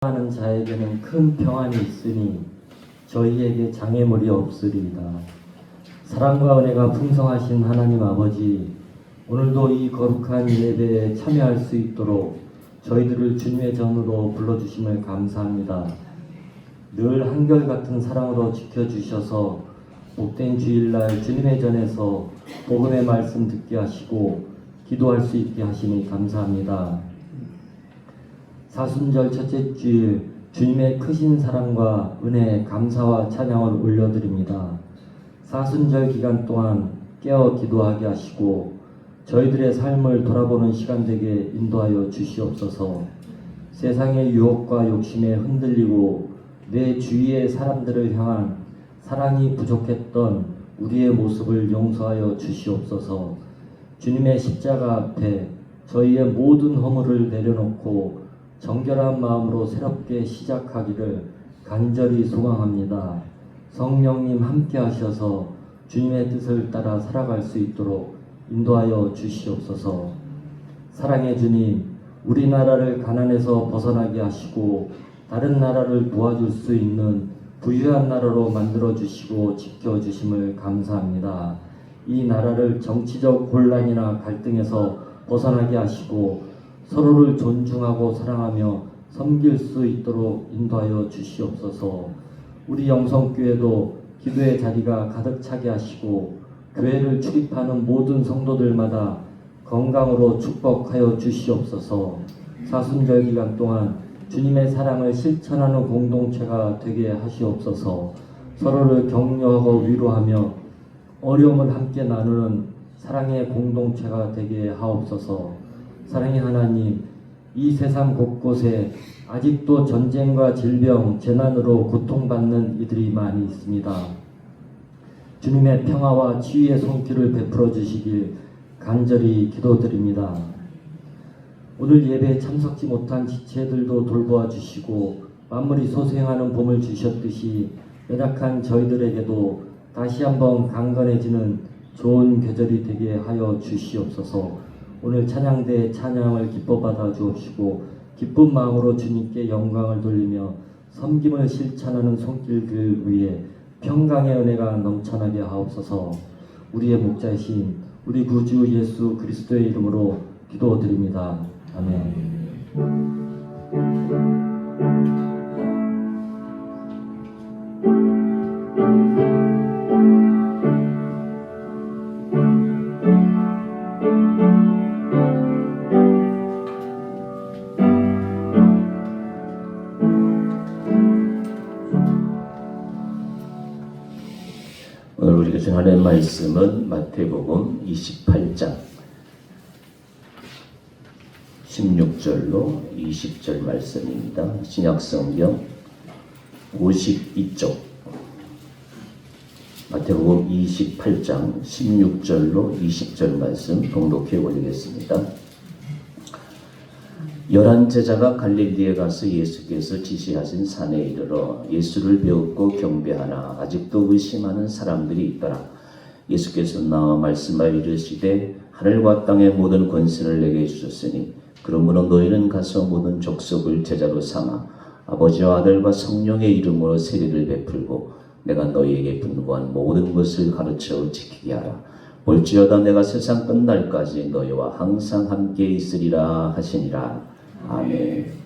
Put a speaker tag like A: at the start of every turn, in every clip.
A: 하는 자에게는 큰 평안이 있으니 저희에게 장애물이 없으리이다. 사랑과 은혜가 풍성하신 하나님 아버지, 오늘도 이 거룩한 예배에 참여할 수 있도록 저희들을 주님의 전으로 불러주심을 감사합니다. 늘 한결같은 사랑으로 지켜주셔서 복된 주일날 주님의 전에서 복음의 말씀 듣게 하시고 기도할 수 있게 하시니 감사합니다. 사순절 첫째 주일 주님의 크신 사랑과 은혜, 감사와 찬양을 올려드립니다. 사순절 기간 동안 깨어 기도하게 하시고 저희들의 삶을 돌아보는 시간 되게 인도하여 주시옵소서. 세상의 유혹과 욕심에 흔들리고 내 주위의 사람들을 향한 사랑이 부족했던 우리의 모습을 용서하여 주시옵소서. 주님의 십자가 앞에 저희의 모든 허물을 내려놓고 정결한 마음으로 새롭게 시작하기를 간절히 소망합니다. 성령님 함께 하셔서 주님의 뜻을 따라 살아갈 수 있도록 인도하여 주시옵소서. 사랑의 주님, 우리나라를 가난에서 벗어나게 하시고 다른 나라를 도와줄 수 있는 부유한 나라로 만들어 주시고 지켜주심을 감사합니다. 이 나라를 정치적 혼란이나 갈등에서 벗어나게 하시고 서로를 존중하고 사랑하며 섬길 수 있도록 인도하여 주시옵소서. 우리 영성교회도 기도의 자리가 가득 차게 하시고 교회를 출입하는 모든 성도들마다 건강으로 축복하여 주시옵소서. 사순절 기간 동안 주님의 사랑을 실천하는 공동체가 되게 하시옵소서. 서로를 격려하고 위로하며 어려움을 함께 나누는 사랑의 공동체가 되게 하옵소서. 사랑의 하나님, 이 세상 곳곳에 아직도 전쟁과 질병, 재난으로 고통받는 이들이 많이 있습니다. 주님의 평화와 치유의 손길을 베풀어 주시길 간절히 기도드립니다. 오늘 예배에 참석지 못한 지체들도 돌보아 주시고 만물이 소생하는 봄을 주셨듯이 연약한 저희들에게도 다시 한번 강건해지는 좋은 계절이 되게 하여 주시옵소서. 오늘 찬양대의 찬양을 기뻐 받아 주옵시고 기쁜 마음으로 주님께 영광을 돌리며 섬김을 실천하는 손길들 위에 평강의 은혜가 넘쳐나게 하옵소서. 우리의 목자이신 우리 구주 예수 그리스도의 이름으로 기도드립니다. 아멘.
B: 오늘 우리가 전하는 말씀은 마태복음 28장 16절로 20절 말씀입니다. 신약성경 52쪽 마태복음 28장 16절로 20절 말씀 봉독해 올리겠습니다. 11제자가 갈릴리에 가서 예수께서 지시하신 산에 이르러 예수를 배웠고 경배하나 아직도 의심하는 사람들이 있더라. 예수께서 나와 말씀하여 이르시되 하늘과 땅의 모든 권세를 내게 주셨으니 그러므로 너희는 가서 모든 족속을 제자로 삼아 아버지와 아들과 성령의 이름으로 세례를 베풀고 내가 너희에게 분부한 모든 것을 가르쳐 지키게 하라. 볼지어다 내가 세상 끝날까지 너희와 항상 함께 있으리라 하시니라. 아멘.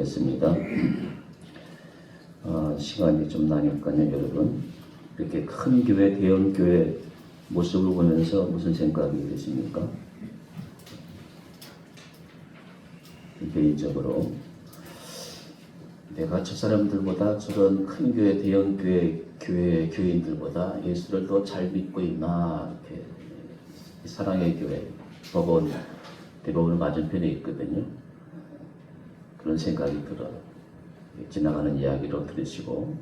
B: 드리겠습니다. 시간이 좀 나니까요, 여러분. 이렇게 큰 교회, 대형 교회 모습을 보면서 무슨 생각이 드십니까? 개인적으로 내가 저 사람들보다 저런 큰 교회, 대형 교회 교인들보다 예수를 더 잘 믿고 있나, 이렇게 사랑의 교회 법원 대법원 맞은편에 있거든요. 그런 생각이 들어요. 지나가는 이야기로 들으시고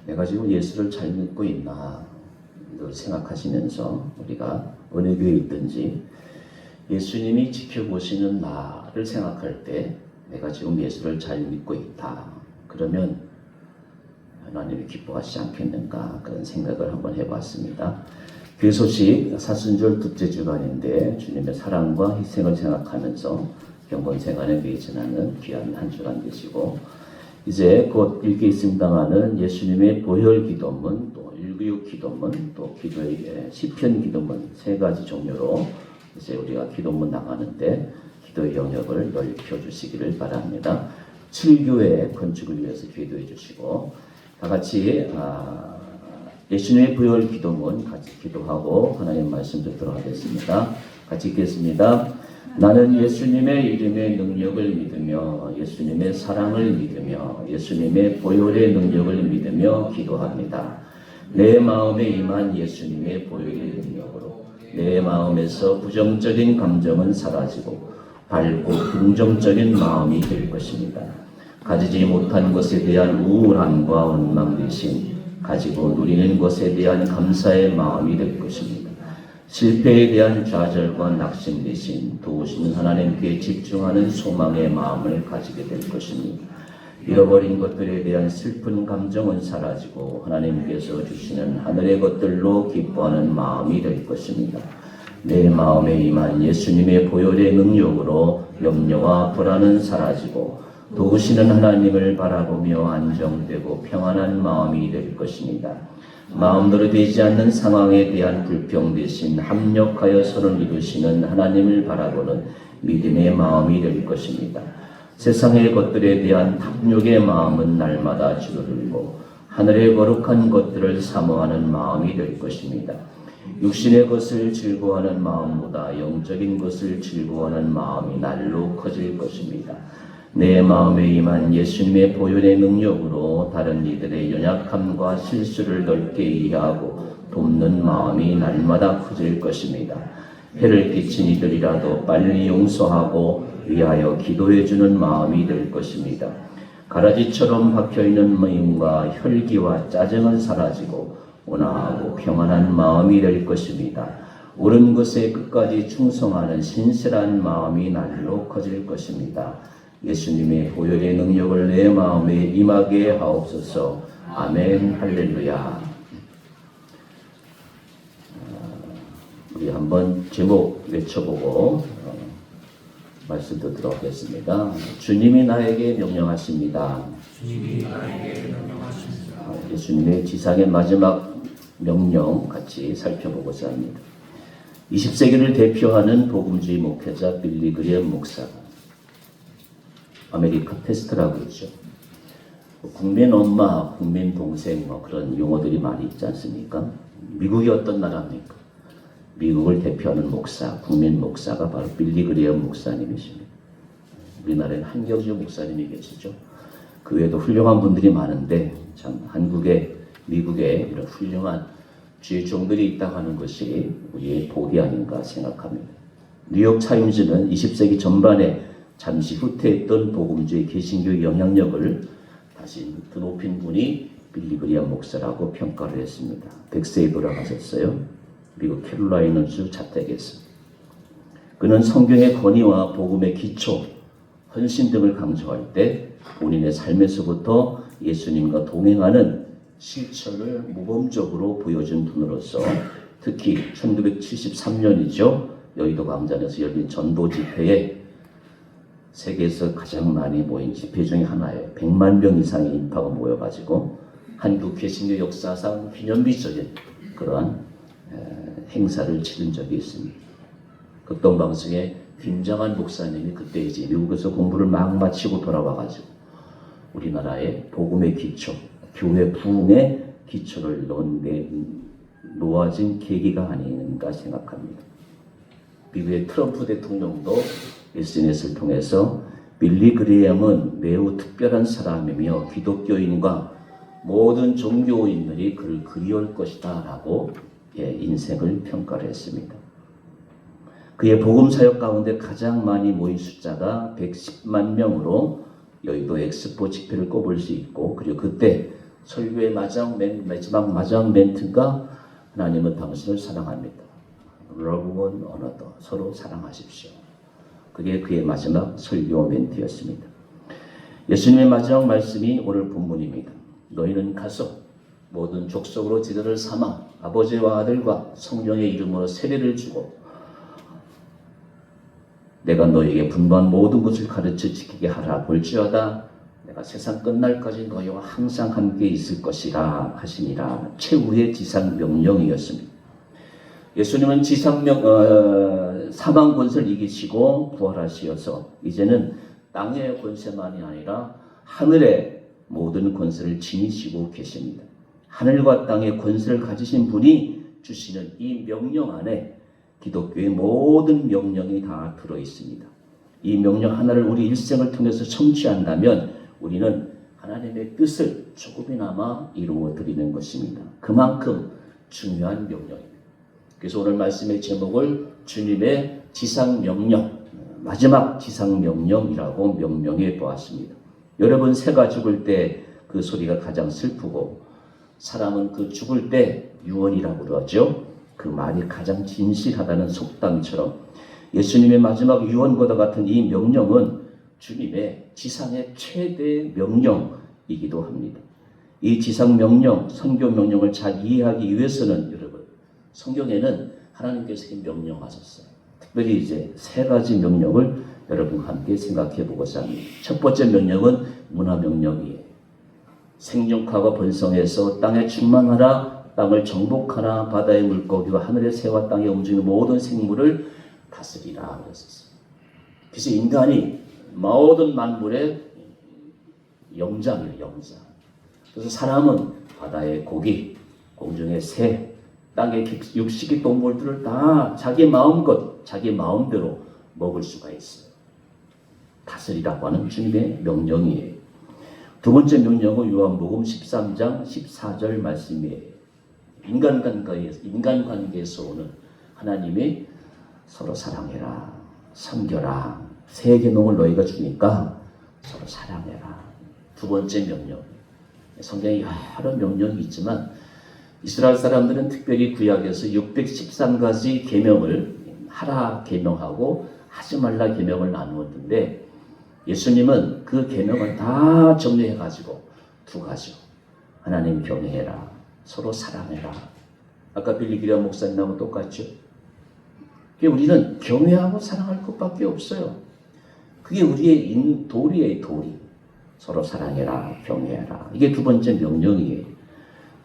B: 내가 지금 예수를 잘 믿고 있나 늘 생각하시면서 우리가 어느 교회에 있든지 예수님이 지켜보시는 나를 생각할 때 내가 지금 예수를 잘 믿고 있다. 그러면 하나님이 기뻐하시지 않겠는가 그런 생각을 한번 해봤습니다. 교회 소식 사순절 둘째 주간인데 주님의 사랑과 희생을 생각하면서 경건 생활에 매진하는 귀한 한 주간 되시고 이제 곧 읽게 있습니다마는 예수님의 보혈 기도문, 또 196 기도문, 또 기도의 시편 기도문 세 가지 종류로 이제 우리가 기도문 나가는데 기도의 영역을 넓혀 주시기를 바랍니다. 7교회 건축을 위해서 기도해 주시고 다 같이 예수님의 보혈 기도문 같이 기도하고 하나님 말씀 듣도록 하겠습니다. 같이 읽겠습니다. 나는 예수님의 이름의 능력을 믿으며 예수님의 사랑을 믿으며 예수님의 보혈의 능력을 믿으며 기도합니다. 내 마음에 임한 예수님의 보혈의 능력으로 내 마음에서 부정적인 감정은 사라지고 밝고 긍정적인 마음이 될 것입니다. 가지지 못한 것에 대한 우울함과 원망 대신 가지고 누리는 것에 대한 감사의 마음이 될 것입니다. 실패에 대한 좌절과 낙심 대신 도우시는 하나님께 집중하는 소망의 마음을 가지게 될 것입니다. 잃어버린 것들에 대한 슬픈 감정은 사라지고 하나님께서 주시는 하늘의 것들로 기뻐하는 마음이 될 것입니다. 내 마음에 임한 예수님의 보혈의 능력으로 염려와 불안은 사라지고 도우시는 하나님을 바라보며 안정되고 평안한 마음이 될 것입니다. 마음대로 되지 않는 상황에 대한 불평 대신 합력하여 선을 이루시는 하나님을 바라보는 믿음의 마음이 될 것입니다. 세상의 것들에 대한 탐욕의 마음은 날마다 줄어들고 하늘의 거룩한 것들을 사모하는 마음이 될 것입니다. 육신의 것을 즐거워하는 마음보다 영적인 것을 즐거워하는 마음이 날로 커질 것입니다. 내 마음에 임한 예수님의 보혈의 능력으로 다른 이들의 연약함과 실수를 넓게 이해하고 돕는 마음이 날마다 커질 것입니다. 해를 끼친 이들이라도 빨리 용서하고 위하여 기도해주는 마음이 될 것입니다. 가라지처럼 박혀있는 미움과 혈기와 짜증은 사라지고 온화하고 평안한 마음이 될 것입니다. 옳은 것에 끝까지 충성하는 신실한 마음이 날로 커질 것입니다. 예수님의 보혈의 능력을 내 마음에 임하게 하옵소서. 아멘. 할렐루야. 우리 한번 제목 외쳐보고 말씀 듣도록 하겠습니다. 주님이 나에게 명령하십니다. 예수님의 지상의 마지막 명령 같이 살펴보고자 합니다. 20세기를 대표하는 복음주의 목회자 빌리 그레엄 목사가 아메리카 페스트라고 있죠. 국민 엄마, 국민 동생 그런 용어들이 많이 있지 않습니까? 미국이 어떤 나라입니까? 미국을 대표하는 목사, 국민 목사가 바로 빌리 그레엄 목사님이십니다. 우리나라에는 한경주 목사님이 계시죠. 그 외에도 훌륭한 분들이 많은데 참 한국에 미국에 이런 훌륭한 주의 종들이 있다고 하는 것이 우리의 복이 아닌가 생각합니다. 뉴욕 타임즈는 20세기 전반에 잠시 후퇴했던 복음주의 개신교의 영향력을 다시 드높인 분이 빌리 그레엄 목사라고 평가를 했습니다. 100세에 돌아가셨어요. 미국 캐롤라이나주 자택에서. 그는 성경의 권위와 복음의 기초, 헌신 등을 강조할 때 본인의 삶에서부터 예수님과 동행하는 실천을 모범적으로 보여준 분으로서 특히 1973년이죠. 여의도 광장에서 열린 전도 집회에 세계에서 가장 많이 모인 집회 중에 하나예요. 100만 명 이상의 인파가 모여가지고 한국 개신교 역사상 기념비적인 그러한 행사를 치른 적이 있습니다. 극동방송에 김장한 목사님이 그때 이제 미국에서 공부를 막 마치고 돌아와가지고 우리나라의 복음의 기초, 교회 부흥의 기초를 놓아진 계기가 아닌가 생각합니다. 미국의 트럼프 대통령도 SNS를 통해서 빌리 그레이엄은 매우 특별한 사람이며 기독교인과 모든 종교인들이 그를 그리울 것이다 라고 인생을 평가를 했습니다. 그의 복음 사역 가운데 가장 많이 모인 숫자가 110만 명으로 여의도 엑스포 집회를 꼽을 수 있고, 그리고 그때 설교의 마지막 멘트가 하나님은 당신을 사랑합니다. Love one another. 서로 사랑하십시오. 그게 그의 마지막 설교 멘트였습니다. 예수님의 마지막 말씀이 오늘 본문입니다. 너희는 가서 모든 족속으로 제자를 삼아 아버지와 아들과 성령의 이름으로 세례를 주고 내가 너희에게 분부한 모든 것을 가르쳐 지키게 하라. 볼지어다 내가 세상 끝날까지 너희와 항상 함께 있을 것이라 하시니라. 최후의 지상 명령이었습니다. 예수님은 사망 권세를 이기시고 부활하시어서 이제는 땅의 권세만이 아니라 하늘의 모든 권세를 지니시고 계십니다. 하늘과 땅의 권세를 가지신 분이 주시는 이 명령 안에 기독교의 모든 명령이 다 들어있습니다. 이 명령 하나를 우리 일생을 통해서 성취한다면 우리는 하나님의 뜻을 조금이나마 이루어 드리는 것입니다. 그만큼 중요한 명령입니다. 그래서 오늘 말씀의 제목을 주님의 지상명령, 마지막 지상명령이라고 명명해 보았습니다. 여러분, 새가 죽을 때 그 소리가 가장 슬프고 사람은 그 죽을 때 유언이라고 그러죠. 그 말이 가장 진실하다는 속담처럼 예수님의 마지막 유언과도 같은 이 명령은 주님의 지상의 최대 명령이기도 합니다. 이 지상명령, 선교명령을 잘 이해하기 위해서는 여러분, 성경에는 하나님께서 명령하셨어요. 특별히 이제 세 가지 명령을 여러분과 함께 생각해 보고자 합니다. 첫 번째 명령은 문화명령이에요. 생육하고 번성해서 땅에 충만하라, 땅을 정복하라, 바다의 물고기와 하늘의 새와 땅에 움직이는 모든 생물을 다스리라 그랬었어요. 그래서 인간이 모든 만물의 영장이에요, 영장. 그래서 사람은 바다의 고기, 공중의 새, 땅의 육식의 동물들을 다 자기 마음껏, 자기 마음대로 먹을 수가 있어요. 다스리라고 하는 주님의 명령이에요. 두 번째 명령은 요한복음 13장 14절 말씀이에요. 인간관계에서 오는 하나님이 서로 사랑해라, 섬겨라, 새 계명을 너희가 주니까 서로 사랑해라. 두 번째 명령. 성경에 여러 명령이 있지만 이스라엘 사람들은 특별히 구약에서 613가지 계명을 하라 계명하고 하지 말라 계명을 나누었는데 예수님은 그 계명을 다 정리해 가지고 두 가지요. 하나님 경외해라, 서로 사랑해라. 아까 빌리 그레이엄 목사님하고 똑같죠. 우리는 경외하고 사랑할 것밖에 없어요. 그게 우리의 도리예요, 도리. 서로 사랑해라, 경외해라. 이게 두 번째 명령이에요.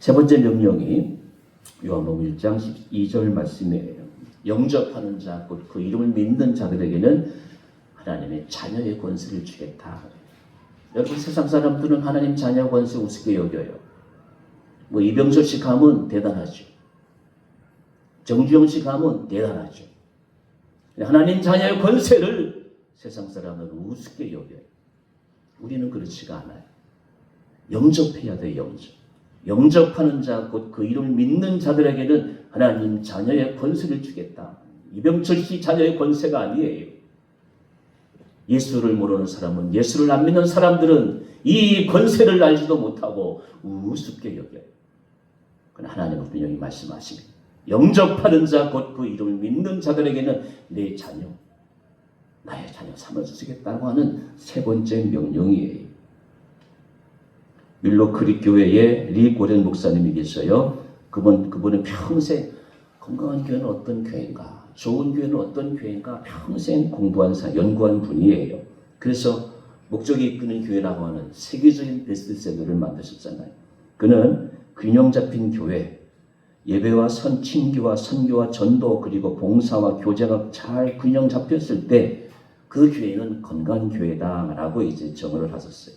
B: 세 번째 명령이 요한복음 1장 12절 말씀이에요. 영접하는 자, 곧 그 이름을 믿는 자들에게는 하나님의 자녀의 권세를 주겠다. 여러분, 세상 사람들은 하나님 자녀 권세 우습게 여겨요. 뭐 이병철 씨 가면 대단하죠. 정주영 씨 가면 대단하죠. 하나님 자녀의 권세를 세상 사람들은 우습게 여겨요. 우리는 그렇지가 않아요. 영접해야 돼요, 영접. 영접하는 자, 곧 그 이름을 믿는 자들에게는 하나님 자녀의 권세를 주겠다. 이병철 씨 자녀의 권세가 아니에요. 예수를 모르는 사람은, 예수를 안 믿는 사람들은 이 권세를 알지도 못하고 우습게 여겨요. 그러나 하나님은 분명히 말씀하십니다. 영접하는 자, 곧 그 이름을 믿는 자들에게는 내 자녀, 나의 자녀 삼아주시겠다고 하는 세 번째 명령이에요. 밀로 크릭 교회에 리 고렌 목사님이 계셔요. 그분은 평생 건강한 교회는 어떤 교회인가, 좋은 교회는 어떤 교회인가 평생 연구한 분이에요. 그래서 목적이 이끄는 교회라고 하는 세계적인 베스트셀러를 만드셨잖아요. 그는 균형 잡힌 교회, 예배와 친교와 선교와 전도 그리고 봉사와 교제가 잘 균형 잡혔을 때 그 교회는 건강한 교회다라고 이제 정의를 하셨어요.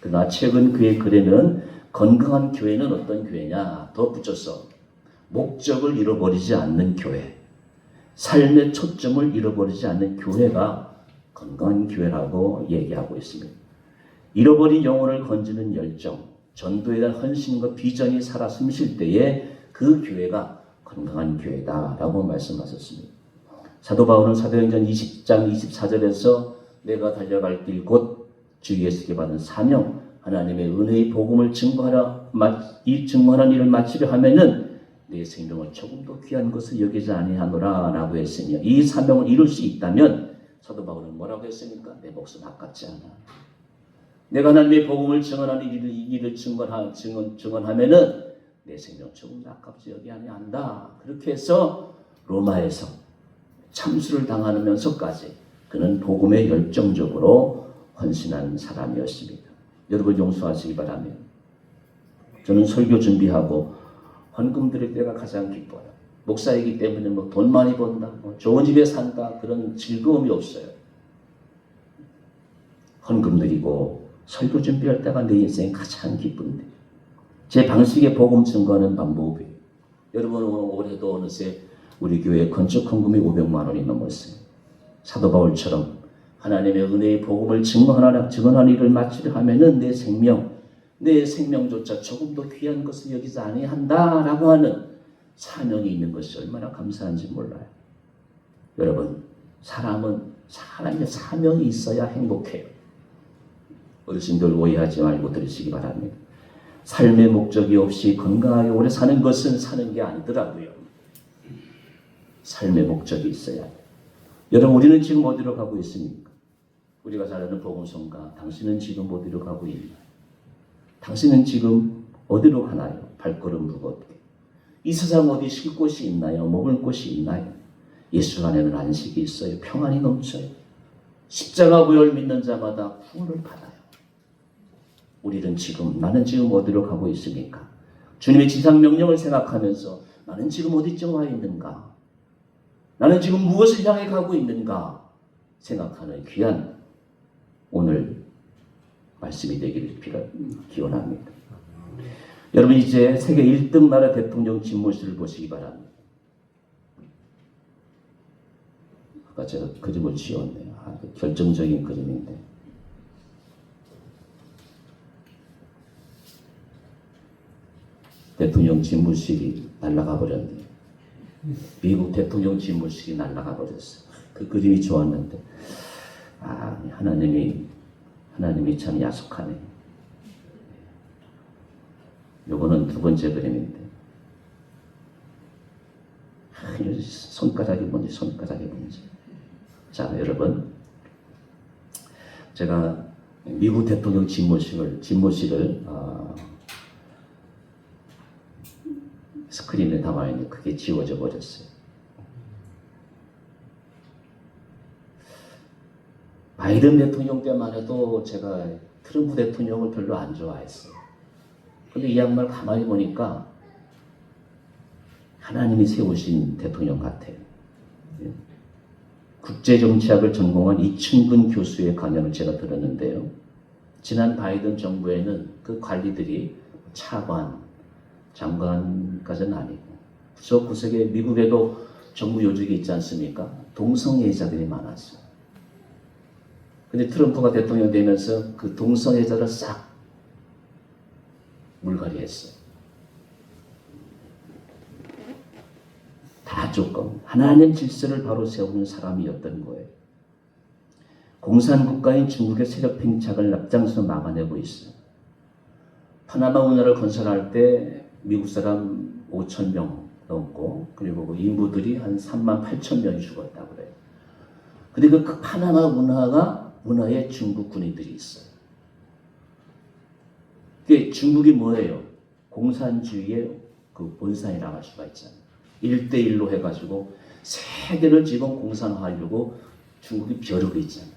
B: 그러나 최근 그의 글에는 건강한 교회는 어떤 교회냐 더 붙여서 목적을 잃어버리지 않는 교회, 삶의 초점을 잃어버리지 않는 교회가 건강한 교회라고 얘기하고 있습니다. 잃어버린 영혼을 건지는 열정, 전도에 대한 헌신과 비전이 살아 숨쉴 때에 그 교회가 건강한 교회다라고 말씀하셨습니다. 사도 바울은 사도행전 20장 24절에서 내가 달려갈 길 곧 주 예수께 받은 사명, 하나님의 은혜의 복음을 증거하는 일을 마치려 하면은 내 생명을 조금도 귀한 것을 여기지 아니하노라 라고 했으며, 이 사명을 이룰 수 있다면 사도 바울은 뭐라고 했습니까? 내 목숨 아깝지 않아. 내가 하나님의 복음을 증언하는 일을 증언하면은 내 생명 조금도 아깝지 여기 아니한다. 그렇게 해서 로마에서 참수를 당하면서까지 그는 복음에 열정적으로 헌신한 사람이었습니다. 여러분 용서하시기 바랍니다. 저는 설교 준비하고 헌금 드릴 때가 가장 기뻐요. 목사이기 때문에 뭐 돈 많이 번다, 좋은 집에 산다, 그런 즐거움이 없어요. 헌금 드리고 설교 준비할 때가 내 인생 가장 기쁜데, 제 방식의 복음 증거하는 방법이에요. 여러분 올해도 어느새 우리 교회 건축 헌금이 500만 원이 넘었어요. 사도 바울처럼 하나님의 은혜의 복음을 증언하는 일을 마치려 하면은 내 생명조차 조금도 귀한 것을 여기지 아니한다라고 하는 사명이 있는 것이 얼마나 감사한지 몰라요. 여러분, 사람의 사명이 있어야 행복해요. 어르신들 오해하지 말고 들으시기 바랍니다. 삶의 목적이 없이 건강하게 오래 사는 것은 사는 게 아니더라고요. 삶의 목적이 있어야 해요. 여러분, 우리는 지금 어디로 가고 있습니까? 우리가 잘 아는 복음성가, 당신은 지금 어디로 가고 있나요? 당신은 지금 어디로 가나요? 발걸음 무겁게. 이 세상 어디 쉴 곳이 있나요? 먹을 곳이 있나요? 예수 안에는 안식이 있어요. 평안이 넘쳐요. 십자가 보혈 믿는 자마다 구원을 받아요. 나는 지금 어디로 가고 있습니까? 주님의 지상 명령을 생각하면서 나는 지금 어디쯤 와 있는가? 나는 지금 무엇을 향해 가고 있는가? 생각하는 귀한 오늘 말씀이 되기를 기원합니다. 여러분, 이제 세계 1등 나라 대통령 집무실을 보시기 바랍니다. 아까 제가 그림을 지었네요. 결정적인 그림인데, 대통령 집무실이 날아가 버렸네요. 미국 대통령 집무실이 날아가 버렸어요. 그 그림이 좋았는데, 하나님이 참 야속하네. 요거는 두 번째 그림인데, 손가락이 뭔지. 자, 여러분, 제가 미국 대통령 집무실을 스크린에 담아있는데 그게 지워져 버렸어요. 바이든 대통령 때만 해도 제가 트럼프 대통령을 별로 안 좋아했어요. 근데 이 양말 가만히 보니까 하나님이 세우신 대통령 같아요. 국제정치학을 전공한 이춘근 교수의 강연을 제가 들었는데요. 지난 바이든 정부에는 그 관리들이 차관, 장관까지는 아니고 구석구석에 미국에도 정부 요직이 있지 않습니까? 동성애자들이 많았어요. 근데 트럼프가 대통령 되면서 그 동성애자를 싹 물갈이했어요. 다 조건, 하나님 질서를 바로 세우는 사람이었던 거예요. 공산국가인 중국의 세력 팽창을 앞장서 막아내고 있어요. 파나마 운하를 건설할 때 미국 사람 5,000명 넘고, 그리고 그 인부들이 한 38,000명이 죽었다고 그래요. 근데 그 파나마 운하에 중국 군인들이 있어요. 그게 중국이 뭐예요? 공산주의의 그 본산이라고 할 수가 있잖아요. 1대1로 해가지고 세계를 지금 공산화하려고 중국이 벼르고 있잖아요.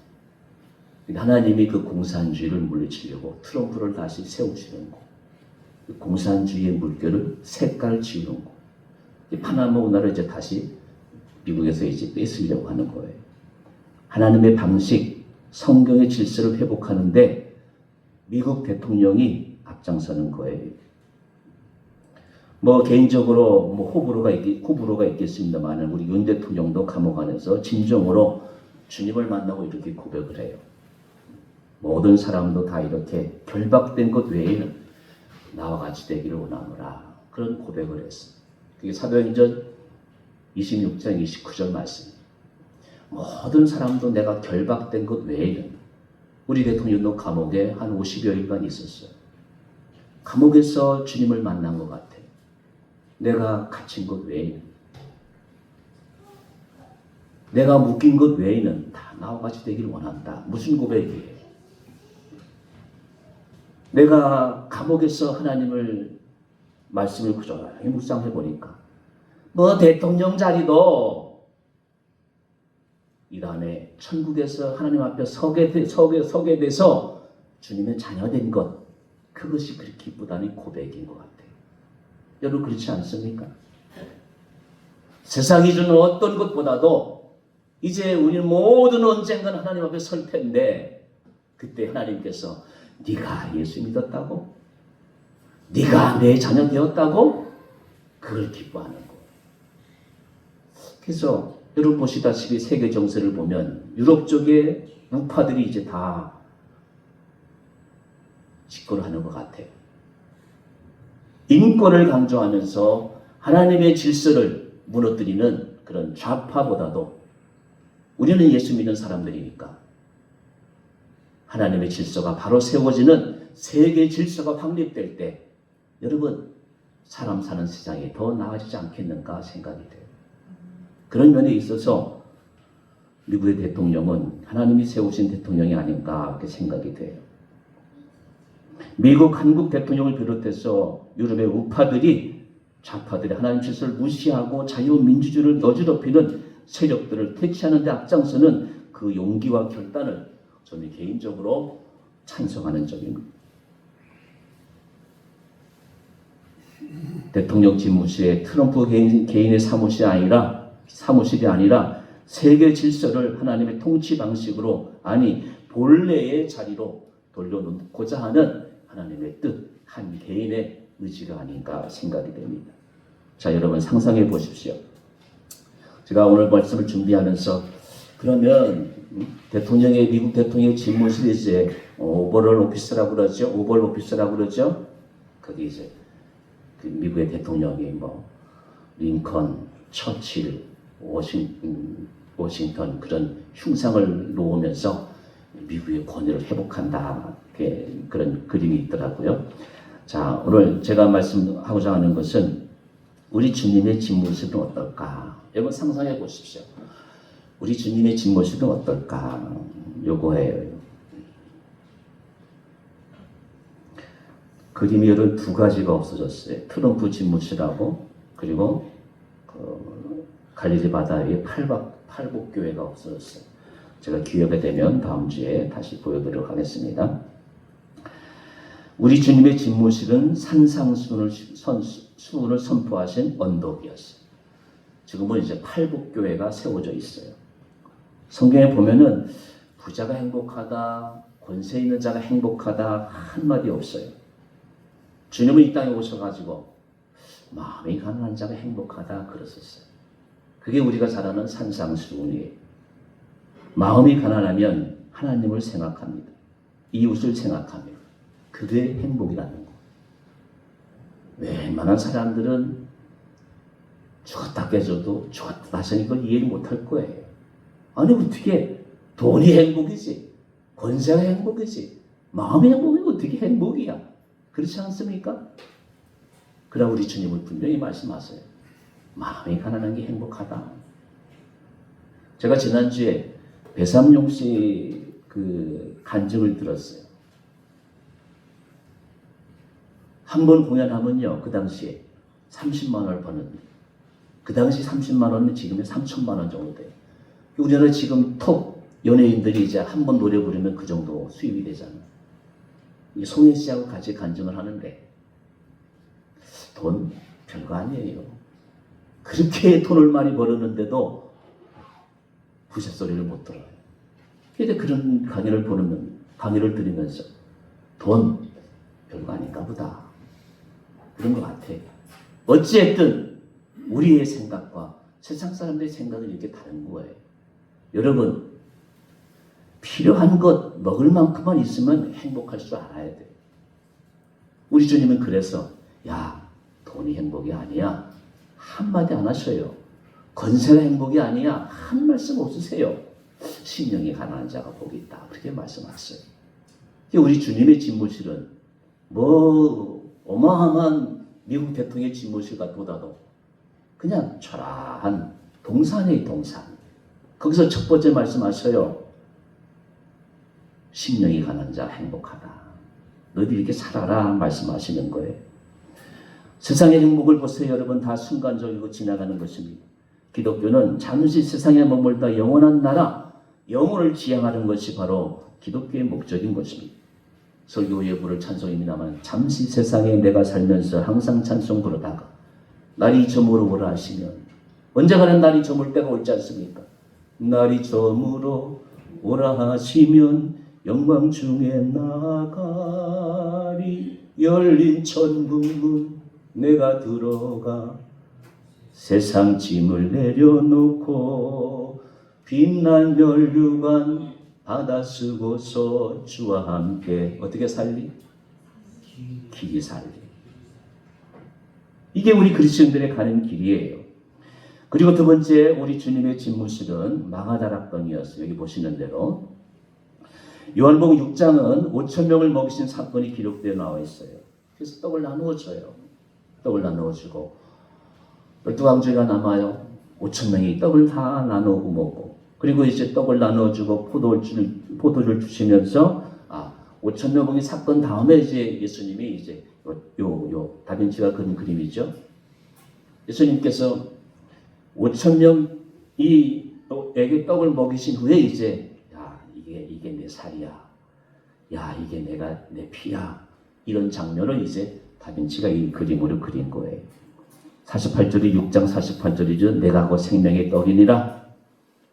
B: 하나님이 그 공산주의를 물리치려고 트럼프를 다시 세우시는 거. 그 공산주의의 물결을 색깔을 지우는 거. 파나마 운하를 이제 다시 미국에서 이제 뺏으려고 하는 거예요. 하나님의 방식, 성경의 질서를 회복하는데 미국 대통령이 앞장서는 거예요. 뭐 개인적으로 뭐 호불호가 있겠습니다만 우리 윤 대통령도 감옥 안에서 진정으로 주님을 만나고 이렇게 고백을 해요. 모든 사람도 다 이렇게 결박된 것 외에는 나와 같이 되기를 원하노라. 그런 고백을 했어요. 그게 사도행전 26장 29절 말씀. 모든 사람도 내가 결박된 것 외에는, 우리 대통령도 감옥에 한 50여일간 있었어요. 감옥에서 주님을 만난 것 같아요. 내가 갇힌 것 외에는, 내가 묶인 것 외에는 다 나와 같이 되기를 원한다. 무슨 고백이에요? 내가 감옥에서 하나님을 말씀을 꾸준히 묵상해 보니까 뭐 대통령 자리도 이 다음에 천국에서 하나님 앞에 서게 돼서 주님의 자녀된 것, 그것이 그렇게 기쁘다는 고백인 것 같아요. 여러분 그렇지 않습니까? 세상이 주는 어떤 것보다도 이제 우리는 모든 언젠가는 하나님 앞에 설 텐데, 그때 하나님께서 네가 예수 믿었다고? 네가 내 자녀 되었다고? 그걸 기뻐하는 거예요. 그래서 여러분 보시다시피 세계 정세를 보면 유럽 쪽에 우파들이 이제 다 집권을 하는 것 같아요. 인권을 강조하면서 하나님의 질서를 무너뜨리는 그런 좌파보다도, 우리는 예수 믿는 사람들이니까 하나님의 질서가 바로 세워지는 세계 질서가 확립될 때 여러분 사람 사는 세상이 더 나아지지 않겠는가 생각이 돼요. 그런 면에 있어서 미국의 대통령은 하나님이 세우신 대통령이 아닌가 그렇게 생각이 돼요. 미국, 한국 대통령을 비롯해서 유럽의 우파들이, 좌파들이 하나님 질서를 무시하고 자유민주주의를 어지럽히는 세력들을 퇴치하는 데 앞장서는 그 용기와 결단을 저는 개인적으로 찬성하는 점입니다. 대통령 집무실에 트럼프 개인의 사무실이 아니라 세계 질서를 하나님의 통치 방식으로, 아니 본래의 자리로 돌려놓고자 하는 하나님의 뜻, 한 개인의 의지가 아닌가 생각이 됩니다. 자, 여러분 상상해 보십시오. 제가 오늘 말씀을 준비하면서 그러면 미국 대통령의 집무실이 이제 오벌 오피스라고 그러죠. 거기 이제 그 미국의 대통령이 뭐 링컨, 처칠, 워싱턴 그런 흉상을 놓으면서 미국의 권위를 회복한다. 그런 그림이 있더라고요. 자, 오늘 제가 말씀하고자 하는 것은 우리 주님의 집무실은 어떨까? 여러분 상상해 보십시오. 우리 주님의 집무실은 어떨까? 요거예요. 그림이 여러분 두 가지가 없어졌어요. 트럼프 집무실하고, 그리고 갈릴리 바다 위에 팔복교회가 없어졌어요. 제가 기회가 되면 다음 주에 다시 보여드리도록 하겠습니다. 우리 주님의 집무실은 산상수훈을 선포하신 언덕이었어요. 지금은 이제 팔복교회가 세워져 있어요. 성경에 보면은 부자가 행복하다, 권세 있는 자가 행복하다 한마디 없어요. 주님은 이 땅에 오셔가지고 마음이 가난한 자가 행복하다 그랬었어요. 그게 우리가 잘 아는 산상수훈이에요. 마음이 가난하면 하나님을 생각합니다. 이웃을 생각합니다. 그게 행복이라는 거. 웬만한 사람들은 죽었다 깨져도 죽었다 다시 이걸 이해를 못할 거예요. 아니 어떻게 돈이 행복이지, 권세가 행복이지, 마음의 행복이 어떻게 행복이야? 그렇지 않습니까? 그러나 우리 주님은 분명히 말씀하세요. 마음이 가난한 게 행복하다. 제가 지난주에 배삼용 씨 그 간증을 들었어요. 한 번 공연하면요, 그 당시에 30만 원을 버는데, 그 당시 30만 원은 지금의 3천만 원 정도 돼요. 우리나라 지금 톱 연예인들이 이제 한 번 노래 부르면 그 정도 수입이 되잖아요. 송혜 씨하고 같이 간증을 하는데 돈 별거 아니에요. 그렇게 돈을 많이 벌었는데도 부자 소리를 못 들어요. 그런데 그런 강의를 들으면서 돈 별거 아닌가 보다. 그런 것 같아. 어찌했든 우리의 생각과 세상 사람들의 생각은 이렇게 다른 거예요. 여러분, 필요한 것 먹을 만큼만 있으면 행복할 줄 알아야 돼. 우리 주님은 그래서 야, 돈이 행복이 아니야. 한마디 안 하셔요. 건세가 행복이 아니야. 한 말씀 없으세요. 심령이 가난한 자가 복이 있다. 그렇게 말씀하셨어요. 우리 주님의 집무실은 뭐 어마어마한 미국 대통령의 집무실 같보다도 그냥 초라한 동산이에요. 동산. 거기서 첫 번째 말씀하셔요. 심령이 가난한 자 행복하다. 너희들 이렇게 살아라 말씀하시는 거예요. 세상의 행복을 보세요. 여러분, 다 순간적이고 지나가는 것입니다. 기독교는 잠시 세상에 머물다 영원한 나라, 영혼을 지향하는 것이 바로 기독교의 목적인 것입니다. 설교 후에 부를 찬송입니다만 잠시 세상에 내가 살면서 항상 찬송 부르다가 날이 저물어 오라 하시면 언젠가는 날이 저물 때가 올지 않습니까? 날이 저물어 오라 하시면 영광 중에 나가리 열린 천국문 내가 들어가 세상 짐을 내려놓고 빛난 멸류관 받아 쓰고서 주와 함께 어떻게 살리? 길이 살리. 이게 우리 그리스도인들의 가는 길이에요. 그리고 두 번째, 우리 주님의 집무실은 마가다락방이었어요. 여기 보시는 대로 요한복음 6장은 5,000명을 먹이신 사건이 기록되어 나와 있어요. 그래서 떡을 나누어 줘요. 떡을 나누어 주고 12광주가 남아요. 5,000명이 떡을 다 나누고 먹고, 그리고 이제 떡을 나누어 주고 포도를 주시면서 5,000명 먹인 사건 다음에 이제 예수님이 이제 다빈치가 그린 그림이죠. 예수님께서 5,000명에게 떡을 먹이신 후에 이제 이게 내 살이야. 야, 이게 내 피야. 이런 장면을 이제 다빈치가 이 그림으로 그린 거예요. 48절이 6장 48절이죠. 내가 곧 생명의 떡이니라.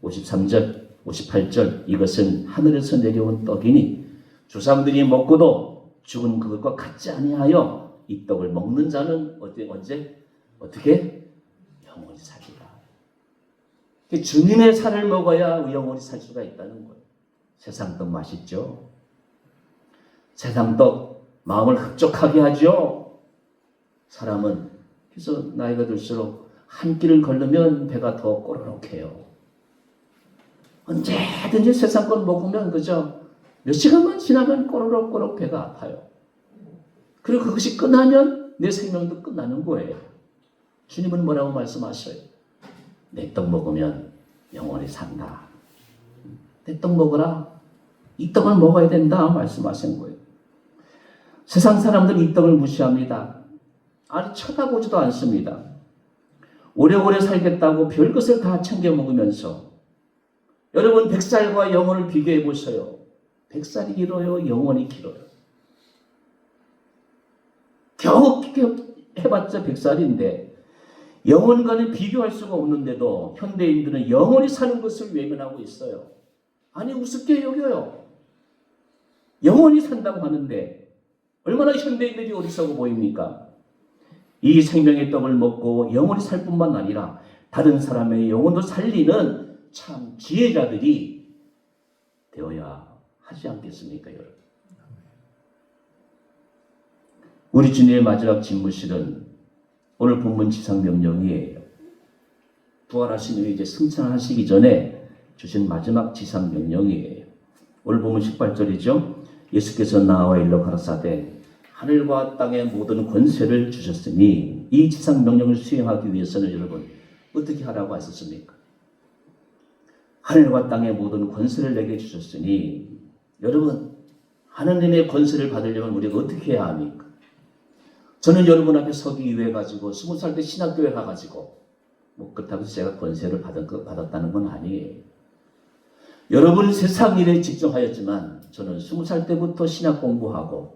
B: 53절, 58절 이것은 하늘에서 내려온 떡이니 조상들이 먹고도 죽은 그것과 같지 아니하여 이 떡을 먹는 자는 어떻게 영원히 살리라. 주님의 살을 먹어야 영원히 살 수가 있다는 거예요. 세상 떡 맛있죠? 세상 떡 마음을 흡족하게 하죠? 사람은 그래서 나이가 들수록 한 끼를 걸르면 배가 더 꼬르륵해요. 언제든지 세상 것 먹으면 그저 몇 시간만 지나면 꼬르륵 배가 아파요. 그리고 그것이 끝나면 내 생명도 끝나는 거예요. 주님은 뭐라고 말씀하셔요? 내 떡 먹으면 영원히 산다. 내 떡 먹으라. 이 떡을 먹어야 된다 말씀하신 거예요. 세상 사람들은 이 떡을 무시합니다. 아니 쳐다보지도 않습니다. 오래오래 살겠다고 별것을 다 챙겨 먹으면서 여러분 100살과 영혼을 비교해 보세요. 100살이 길어요? 영혼이 길어요? 겨우 해봤자 100살인데 영혼과는 비교할 수가 없는데도 현대인들은 영원히 사는 것을 외면하고 있어요. 아니 우습게 여겨요. 영원히 산다고 하는데 얼마나 현대인들이 어리석어 보입니까? 이 생명의 떡을 먹고 영원히 살 뿐만 아니라 다른 사람의 영혼도 살리는 참 지혜자들이 되어야 하지 않겠습니까, 여러분? 우리 주님의 마지막 집무실은 오늘 본문 지상명령이에요. 부활하신 후에 이제 승천하시기 전에 주신 마지막 지상명령이에요. 오늘 본문 18절이죠. 예수께서 나와 일러 가라사대 하늘과 땅의 모든 권세를 주셨으니 이 지상명령을 수행하기 위해서는 여러분 어떻게 하라고 하셨습니까? 하늘과 땅의 모든 권세를 내게 주셨으니 여러분 하나님의 권세를 받으려면 우리가 어떻게 해야 합니까? 저는 여러분 앞에 서기 위해 가지고 20살 때 신학교에 가가지고 그렇다고 해서 제가 권세를 받았다는 건 아니에요. 여러분 세상 일에 집중하였지만 저는 20살 때부터 신학 공부하고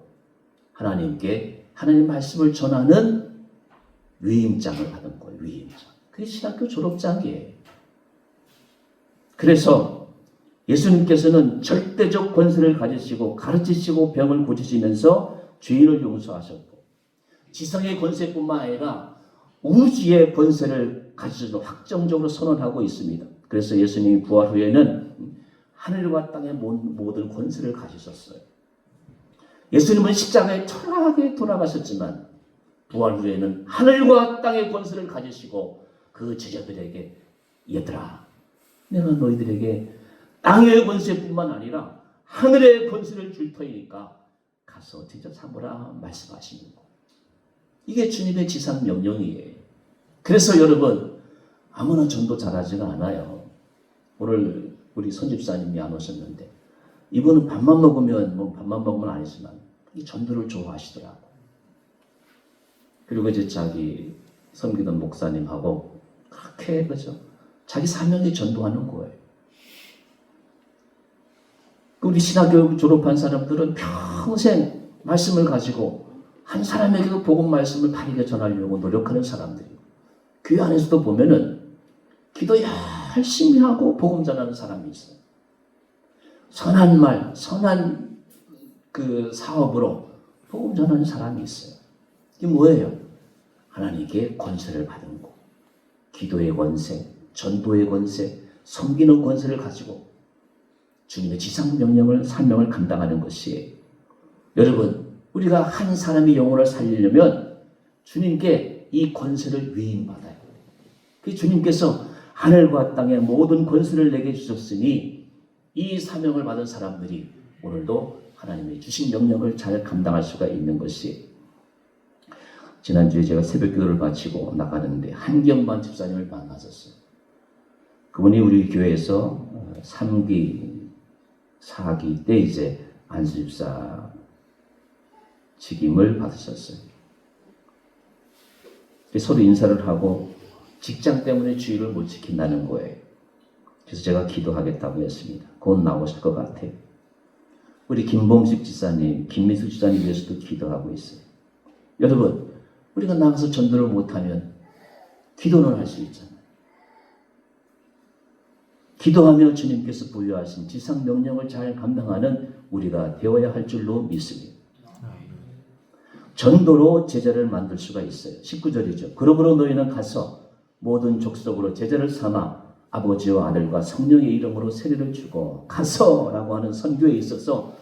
B: 하나님께 하나님 말씀을 전하는 위임장을 받은 거예요. 위임장. 그게 신학교 졸업장이에요. 그래서 예수님께서는 절대적 권세를 가지시고 가르치시고 병을 고치시면서 죄인을 용서하셨고 지성의 권세뿐만 아니라 우주의 권세를 가지셔서 확정적으로 선언하고 있습니다. 그래서 예수님이 부활 후에는 하늘과 땅의 모든 권세를 가지셨어요. 예수님은 십자가에 초라하게 돌아가셨지만 부활 후에는 하늘과 땅의 권세를 가지시고 그 제자들에게 얘들아 내가 너희들에게 땅의 권세뿐만 아니라 하늘의 권세를 줄 터이니까 가서 제자 삼으라 말씀하시는 거. 이게 주님의 지상 명령이에요. 그래서 여러분 아무나 전도 잘하지가 않아요. 오늘 우리 손집사님이 안 오셨는데 이분은 밥만 먹으면 아니지만 이 전도를 좋아하시더라고. 그리고 이제 자기 섬기던 목사님하고 그렇게 그죠? 자기 사명에 전도하는 거예요. 우리 신학교육 졸업한 사람들은 평생 말씀을 가지고 한 사람에게도 복음 말씀을 바르게 전하려고 노력하는 사람들이고 교회 안에서도 보면은 기도 열심히 하고 복음 전하는 사람이 있어요. 선한 말, 선한 그 사업으로 복음 전하는 사람이 있어요. 이게 뭐예요? 하나님께 권세를 받은 거. 기도의 권세, 전도의 권세, 섬기는 권세를 가지고 주님의 지상 명령을 사명을 감당하는 것이에요. 여러분, 우리가 한 사람의 영혼을 살리려면 주님께 이 권세를 위임받아요. 그 주님께서 하늘과 땅의 모든 권세를 내게 주셨으니 이 사명을 받은 사람들이 오늘도 하나님의 주신 명령을 잘 감당할 수가 있는 것이. 지난주에 제가 새벽기도를 마치고 나가는데 한경반 집사님을 만났었어요. 그분이 우리 교회에서 3기, 4기 때 이제 안수집사 직임을 받으셨어요. 서로 인사를 하고 직장 때문에 주의를 못 지킨다는 거예요. 그래서 제가 기도하겠다고 했습니다. 곧 나오실 것 같아요. 우리 김범식 지사님, 김미수 지사님 위해서도 기도하고 있어요. 여러분, 우리가 나가서 전도를 못하면 기도는 할 수 있잖아요. 기도하며 주님께서 부여하신 지상 명령을 잘 감당하는 우리가 되어야 할 줄로 믿습니다. 전도로 제자를 만들 수가 있어요. 19절이죠. 그러므로 너희는 가서 모든 족속으로 제자를 삼아 아버지와 아들과 성령의 이름으로 세례를 주고 가서라고 하는 선교에 있어서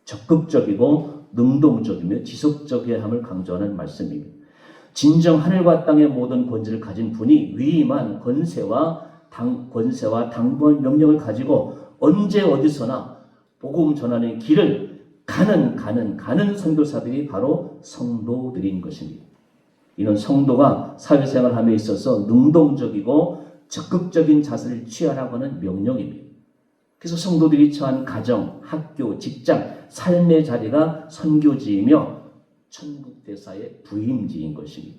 B: 적극적이고 능동적이며 지속적이어야 함을 강조하는 말씀입니다. 진정 하늘과 땅의 모든 권세를 가진 분이 위임한 권세와 당부한 명령을 가지고 언제 어디서나 복음 전하는 길을 가는 선교사들이 바로 성도들인 것입니다. 이는 성도가 사회생활함에 있어서 능동적이고 적극적인 자세를 취하라고 하는 명령입니다. 그래서 성도들이 처한 가정, 학교, 직장, 삶의 자리가 선교지이며 천국대사의 부임지인 것입니다.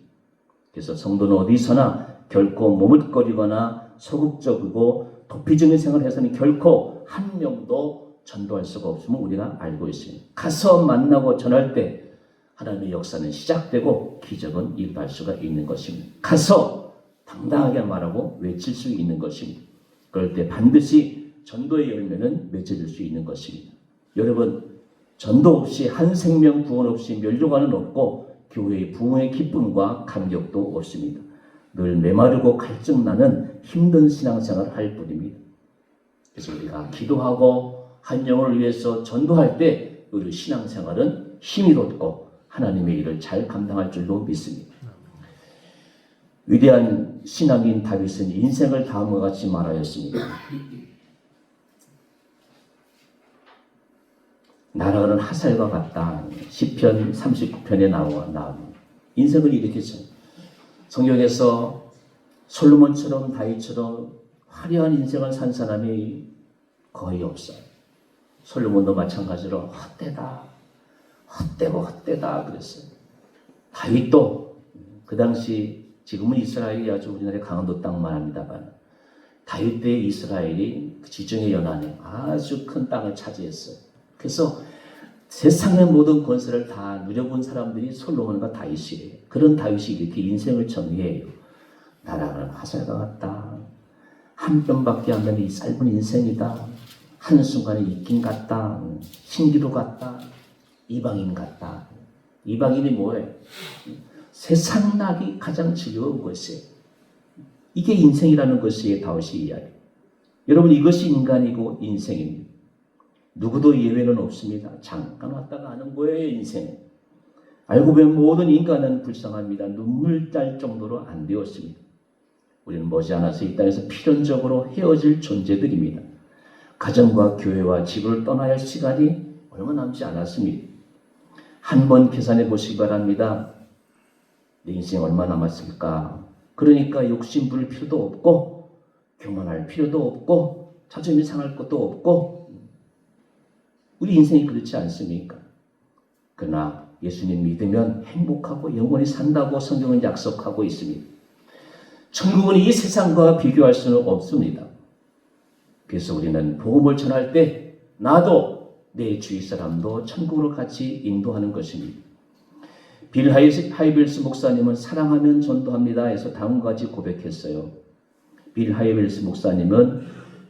B: 그래서 성도는 어디서나 결코 머뭇거리거나 소극적이고 도피적인 생활을 해서는 결코 한 명도 전도할 수가 없음을 우리가 알고 있습니다. 가서 만나고 전할 때 하나님의 역사는 시작되고 기적은 일어날 수가 있는 것입니다. 가서 당당하게 말하고 외칠 수 있는 것입니다. 그럴 때 반드시 전도의 열매는 맺어질 수 있는 것입니다. 여러분, 전도 없이 한 생명 구원 없이 멸류관은 없고 교회의 부흥의 기쁨과 감격도 없습니다. 늘 메마르고 갈증나는 힘든 신앙생활을 할 뿐입니다. 그래서 우리가 기도하고 한 영혼을 위해서 전도할 때 우리 신앙생활은 힘이 돋고 하나님의 일을 잘 감당할 줄로 믿습니다. 위대한 신앙인 다윗은 인생을 다음과 같이 말하였습니다. 나라는 화살과 같다. 시편 39편에 나옵니다. 인생을 이렇게 성경에서 솔로몬처럼 다윗처럼 화려한 인생을 산 사람이 거의 없어요. 솔로몬도 마찬가지로 헛되다 그랬어요. 다윗도 그 당시 지금은 이스라엘이 아주 우리나라의 강원도 땅만 합니다만 다윗 때의 이스라엘이 그 지중해 연안에 아주 큰 땅을 차지했어요. 그래서 세상의 모든 권세를 다 누려본 사람들이 솔로몬과 다윗이에요. 그런 다윗이 이렇게 인생을 정의해요. 나라는 화살과 같다. 한 뼘밖에 안 되는 이 짧은 인생이다. 한순간에 잊긴 같다. 신기루 같다. 이방인 같다. 이방인이 뭐예요? 세상 낙이 가장 지겨운 것이에요. 이게 인생이라는 것이 다윗이 이야기. 여러분, 이것이 인간이고 인생입니다. 누구도 예외는 없습니다. 잠깐 왔다 가는 거예요, 인생. 알고 보면 모든 인간은 불쌍합니다. 눈물 짤 정도로 안 되었습니다. 우리는 머지않아서 이 땅에서 필연적으로 헤어질 존재들입니다. 가정과 교회와 집을 떠나야 할 시간이 얼마 남지 않았습니다. 한번 계산해 보시기 바랍니다. 내 인생 얼마 남았을까? 그러니까 욕심 부릴 필요도 없고 교만할 필요도 없고 자존심이 상할 것도 없고 우리 인생이 그렇지 않습니까? 그러나 예수님 믿으면 행복하고 영원히 산다고 성경은 약속하고 있습니다. 천국은 이 세상과 비교할 수는 없습니다. 그래서 우리는 복음을 전할 때 나도 내 주위 사람도 천국으로 같이 인도하는 것입니다. 빌 하이빌스 목사님은 사랑하면 전도합니다 해서 다음과 같이 고백했어요. 빌 하이빌스 목사님은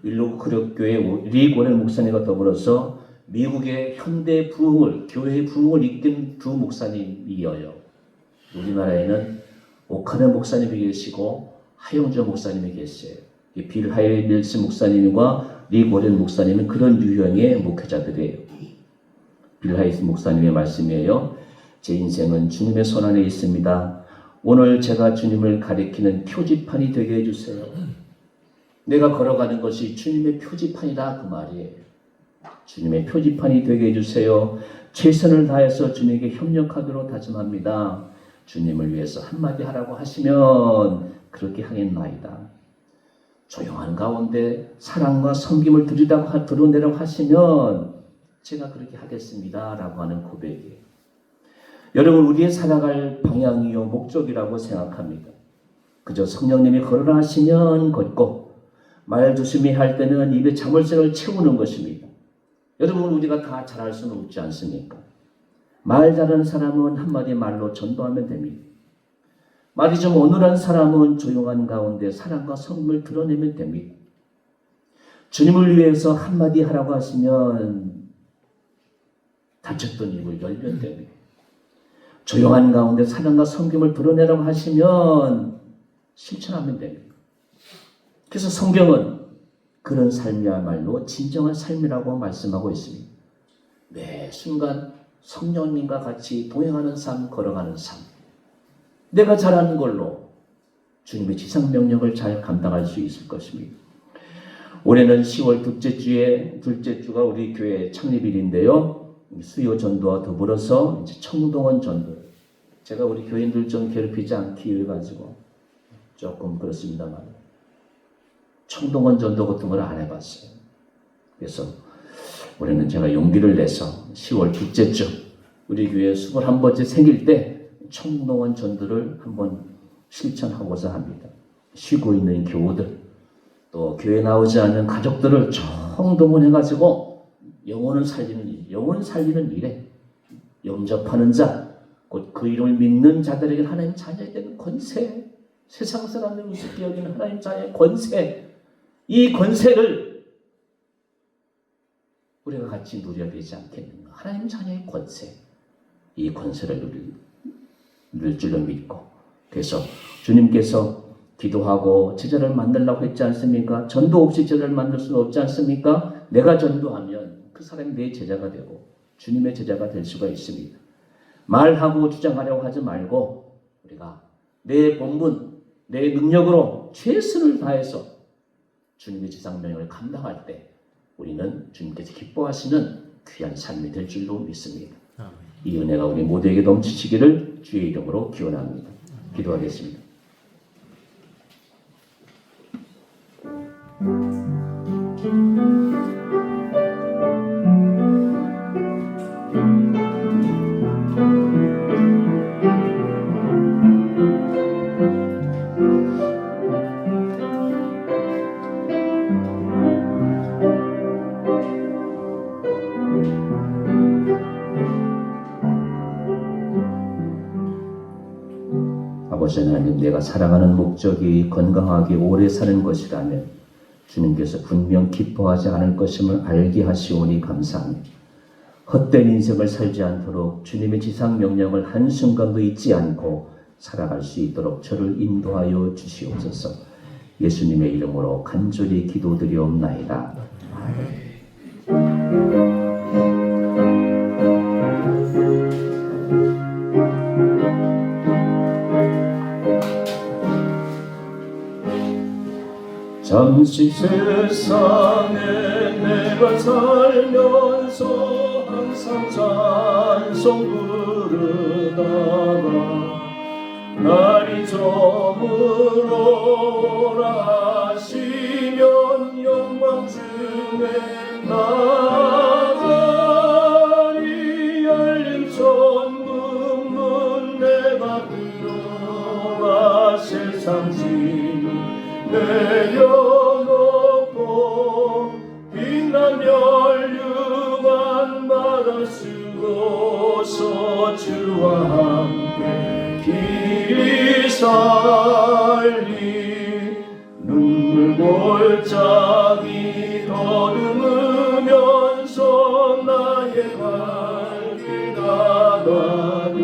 B: 일로 그력교회 리 고렐 목사님과 더불어서 미국의 현대 부흥을, 교회의 부흥을 이끈 두 목사님이어요. 우리나라에는 오카네 목사님이 계시고 하영조 목사님이 계세요. 빌 하이빌스 목사님과 리 고렐 목사님은 그런 유형의 목회자들이에요. 빌 하이빌스 목사님의 말씀이에요. 제 인생은 주님의 손 안에 있습니다. 오늘 제가 주님을 가리키는 표지판이 되게 해주세요. 내가 걸어가는 것이 주님의 표지판이다 그 말이에요. 주님의 표지판이 되게 해주세요. 최선을 다해서 주님에게 협력하도록 다짐합니다. 주님을 위해서 한마디 하라고 하시면 그렇게 하겠나이다. 조용한 가운데 사랑과 섬김을 드러내라고 하시면 제가 그렇게 하겠습니다 라고 하는 고백이에요. 여러분, 우리의 살아갈 방향이요 목적이라고 생각합니다. 그저 성령님이 걸으라 하시면 걷고 말 조심히 할 때는 입에 자물쇠를 채우는 것입니다. 여러분, 우리가 다 잘할 수는 없지 않습니까? 말 잘하는 사람은 한마디 말로 전도하면 됩니다. 말이 좀 어눌한 사람은 조용한 가운데 사랑과 성품을 드러내면 됩니다. 주님을 위해서 한마디 하라고 하시면 닫혔던 입을 열면 됩니다. 조용한 가운데 사랑과 성김을 드러내라고 하시면 실천하면 됩니다. 그래서 성경은 그런 삶이야말로 진정한 삶이라고 말씀하고 있습니다. 매 순간 성령님과 같이 동행하는 삶, 걸어가는 삶. 내가 잘하는 걸로 주님의 지상명령을 잘 감당할 수 있을 것입니다. 올해는 10월 둘째 주가 우리 교회 창립일인데요. 수요 전도와 더불어서 이제 청동원 전도. 제가 우리 교인들 좀 괴롭히지 않기 가지고 조금 그렇습니다만 청동원 전도 같은 걸 안 해봤어요. 그래서 올해는 제가 용기를 내서 10월 둘째 주 우리 교회 21번째 생길 때 청동원 전도를 한번 실천하고자 합니다. 쉬고 있는 교우들 또 교회 나오지 않는 가족들을 총동원해가지고 영혼 살리는 일에 영접하는 자, 곧 그 이름을 믿는 자들에게 하나님 자녀에 대한 권세, 세상 사람들 우습게 여기는 하나님 자녀의 권세, 이 권세를 우리가 같이 누려야 되지 않겠는가? 하나님 자녀의 권세, 이 권세를 누릴 줄로 믿고, 그래서 주님께서 기도하고 제자를 만들라고 했지 않습니까? 전도 없이 제자를 만들 수는 없지 않습니까? 내가 전도하면 그 사람이 내 제자가 되고 주님의 제자가 될 수가 있습니다. 말하고 주장하려고 하지 말고 우리가 내 본분, 내 능력으로 최선을 다해서 주님의 지상명령을 감당할 때 우리는 주님께서 기뻐하시는 귀한 삶이 될 줄로 믿습니다. 이 은혜가 우리 모두에게 넘치시기를 주의 이름으로 기원합니다. 기도하겠습니다. 아버지 하나님, 내가 살아가는 목적이 건강하게 오래 사는 것이라면 주님께서 분명 기뻐하지 않을 것임을 알게 하시오니 감사하며 헛된 인생을 살지 않도록 주님의 지상 명령을 한순간도 잊지 않고 살아갈 수 있도록 저를 인도하여 주시옵소서. 예수님의 이름으로 간절히 기도드리옵나이다. 잠시 세상에 내가 살면서 항상 찬송 부르다가 날이 저물어라 하시면 영광중에 나가리. 열린 천국 문 내가 들어가 세상 짐을 내려놓고 빛난 연류관 받아 쓰고서 주와 함께 길이 살리. 눈물 골짜기 더듬으면서 나의 갈 길 가가누에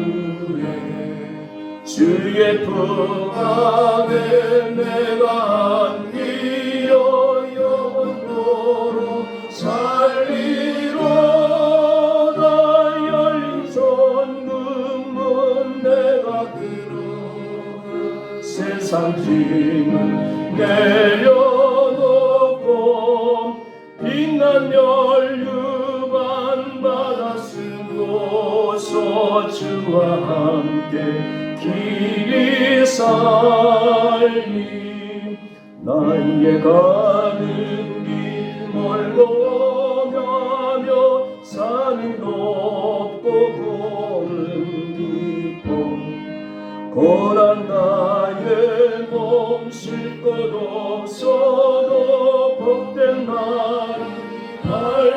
B: 주의 품 안에 내가 안기어 영원토록 살리로다. 열린 천국문 내가 들어 세상 짐을 내려놓고 빛난 연류관 받아 쓰고서 주와 함께 길이 살리. 나의 가는 길 멀고 가며 산이 높고 고는 깊어 고난 나의 몸 쉴 것 없어도 복된 날이 밝아오리.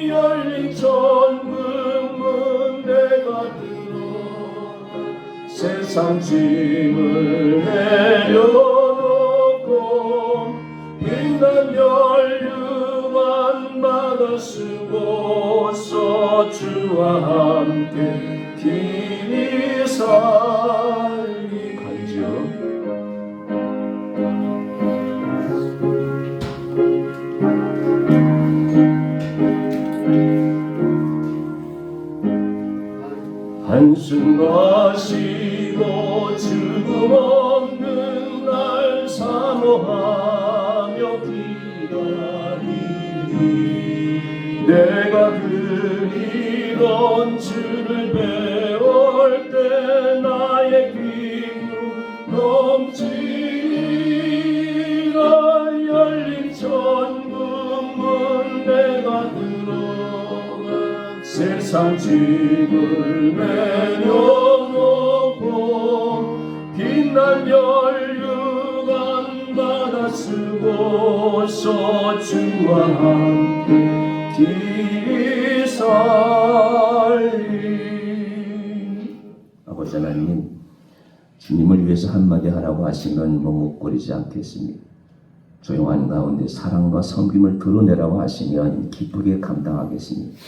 B: 열린 천국문 내가 세상 짐을 내려놓고 빛난 연류관 받아 쓰고서 주와 함께 길이 살리. 가죠. 한숨 마시고 죽음 없는 날 사모하며 기다리니 내가 그리던 주를 배울 때 나의 기쁨 넘치리라. 열린 천국문 내가 들어가 세상 짐을 내려놓고 빛난 연류관 받아 쓰고서 주와 함께 길이 살리. 아버지 하나님, 주님을 위해서 한마디 하라고 하시면 머뭇거리지 않겠습니다. 조용한 가운데 사랑과 섬김을 드러내라고 하시면 기쁘게 감당하겠습니다.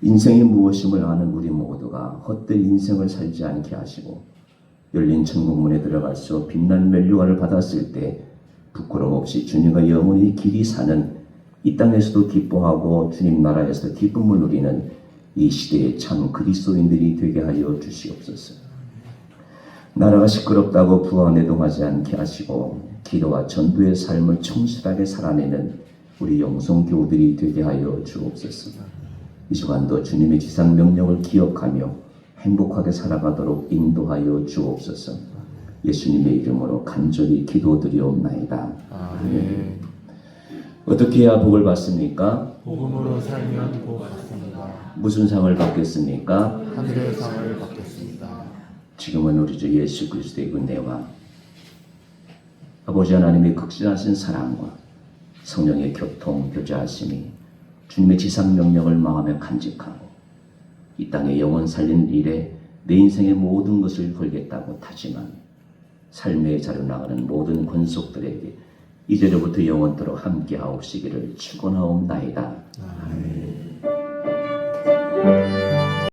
B: 인생이 무엇임을 아는 우리 모두가 헛된 인생을 살지 않게 하시고 열린 천국문에 들어가서 빛난 면류관을 받았을 때 부끄럼 없이 주님과 영원히 길이 사는, 이 땅에서도 기뻐하고 주님 나라에서 기쁨을 누리는 이 시대의 참 그리스도인들이 되게 하여 주시옵소서. 나라가 시끄럽다고 부안해동하지 않게 하시고 기도와 전도의 삶을 충실하게 살아내는 우리 영성교우들이 되게 하여 주옵소서. 이 시간도 주님의 지상 명령을 기억하며 행복하게 살아가도록 인도하여 주옵소서. 예수님의 이름으로 간절히 기도드리옵나이다.
C: 아멘.
B: 어떻게 해야 복을 받습니까?
C: 복음으로 살면 복 받습니다.
B: 무슨 상을 받겠습니까?
C: 하늘의 상을 받겠습니다.
B: 지금은 우리 주 예수 그리스도의 은혜와 아버지 하나님의 극진하신 사랑과 성령의 교통 교제하심이 주님의 지상 명령을 마음에 간직하고 이 땅에 영혼 살리는 일에 내 인생의 모든 것을 걸겠다고 다짐하며 삶의 자로 나가는 모든 권속들에게 이제로부터 영원토록 함께하옵시기를 축원하옵나이다.
C: 아멘.